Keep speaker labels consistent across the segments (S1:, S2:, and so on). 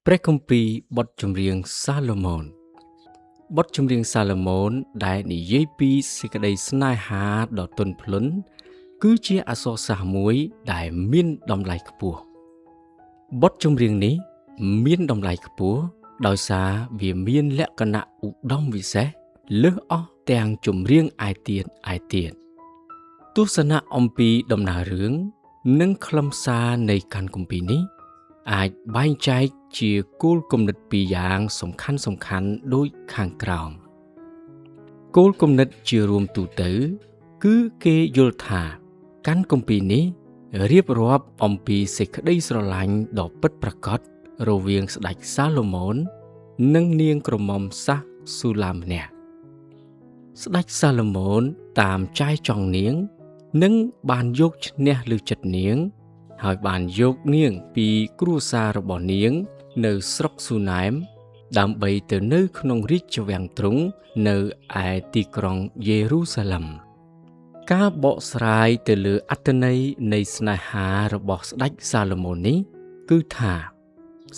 S1: ព្រះគម្ពីរបទចម្រៀងសាឡូមោនបទចម្រៀងសាឡូមោនដែលនិយាយពីសេចក្តីស្នេហាដ៏ទន់ភ្លន់គឺជាអក្សរសាស្ត្រមួយដែលមានតម្លៃខ្ពស់បទចម្រៀងនេះមានតម្លៃខ្ពស់ដោយសារវាមានលក្ខណៈឧត្តមវិសេសលើសអស់ទាំងចម្រៀងឯទៀតទស្សនៈអំពីដំណើររឿងនិងខ្លឹមសារនៃកាន់គម្ពីរនេះអាចបែងចែកជាគោលគំនិតពីរយ៉ាងសំខាន់ដូចខាងក្រោមគោលគំនិតជារួមទូទៅគឺគេយល់ថាកាន់គម្ពីរនេះរៀបរាប់អំពីសេចក្តីស្រឡាញ់ដ៏ពិតប្រាកដរវាងស្ដេចសាឡូមោននិងនាងក្រមុំសាសស៊ូឡាម្នាក់ស្ដេចសាឡូមោនតាមចាយចង់នាងនិងបានយកឈ្នះលើចិត្តនាងហើយបានយកនាងពីគ្រួសាររបស់នាងនៅស្រុកស៊ូណែមដើម្បីទៅនៅក្នុងរាជវាំងទ្រង់នៅឯទីក្រុងយេរូសាឡឹមការបកស្រាយទៅលើអត្ថន័យនៃស្នេហារបស់ស្ដេចសាឡូមោននេះគឺថា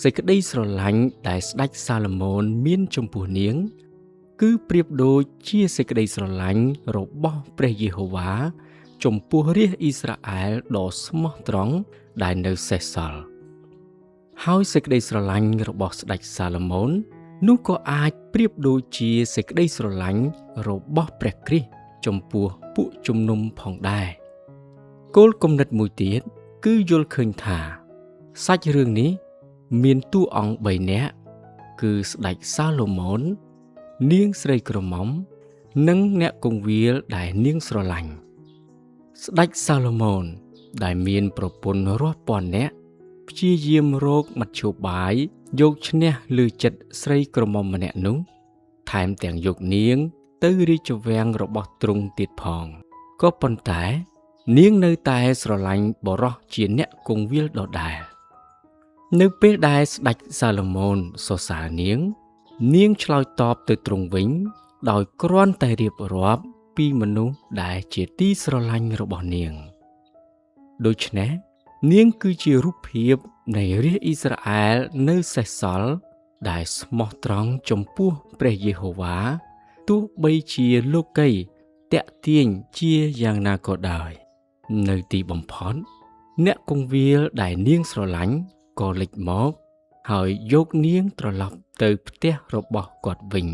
S1: សេចក្តីស្រឡាញ់ដែលស្ដេចសាឡូមោនមានចំពោះនាងគឺប្រៀបដូចជាសេចក្តីស្រឡាញ់របស់ព្រះយេហូវ៉ាចំពោះរាស្ត្រអ៊ីស្រាអែលដ៏ស្មោះត្រង់ដែលនៅសេសសល់ហើយសេចក្តីស្រឡាញ់របស់ស្ដេចសាឡូមោននោះក៏អាចប្រៀបដូចជាសេចក្តីស្រឡាញ់របស់ព្រះគ្រីស្ទចំពោះពួកជំនុំផងដែរគោលគំនិតមួយទៀតគឺយល់ឃើញថាសាច់រឿងនេះមានតួអង្គ3នាក់គឺស្ដេចសាឡូមោននាងស្រីក្រមុំនិងអ្នកគង្វាលដែលនាងស្រឡាញ់ស្ដេចសាឡូមោនដែលមានប្រពន្ធរាប់ពាន់នាក់ព្យាយាមរកមធ្យោបាយយកឈ្នះលើចិត្តស្រីក្រមុំម្នាក់នោះថែមទាំងយកនាងទៅរាជវាំងរបស់ទ្រង់ទៀតផងក៏ប៉ុន្តែនាងនៅតែស្រឡាញ់បុរសជាអ្នកគង្វាលដដែលនៅពេលដែលស្ដេចសាឡូមោនសរសើរនាងឆ្លើយតបទៅទ្រង់វិញដោយគ្រាន់តែរៀបរាប់ពីមនុស្សដែលជាទីស្រឡាញ់របស់នាងដូច្នេះនាងគឺជារូបភាពនៃរាស្ត្រអ៊ីស្រាអែលនៅសេសសល់ដែលស្មោះត្រង់ចំពោះព្រះយេហូវ៉ាទោះបីជាលោកីតាក់ទាញជាយ៉ាងណាក៏ដោយនៅទីបំផុតអ្នកគង្វាលដែលនាងស្រឡាញ់ក៏លេចមកហើយយកនាងត្រឡប់ទៅផ្ទះរបស់គាត់វិញ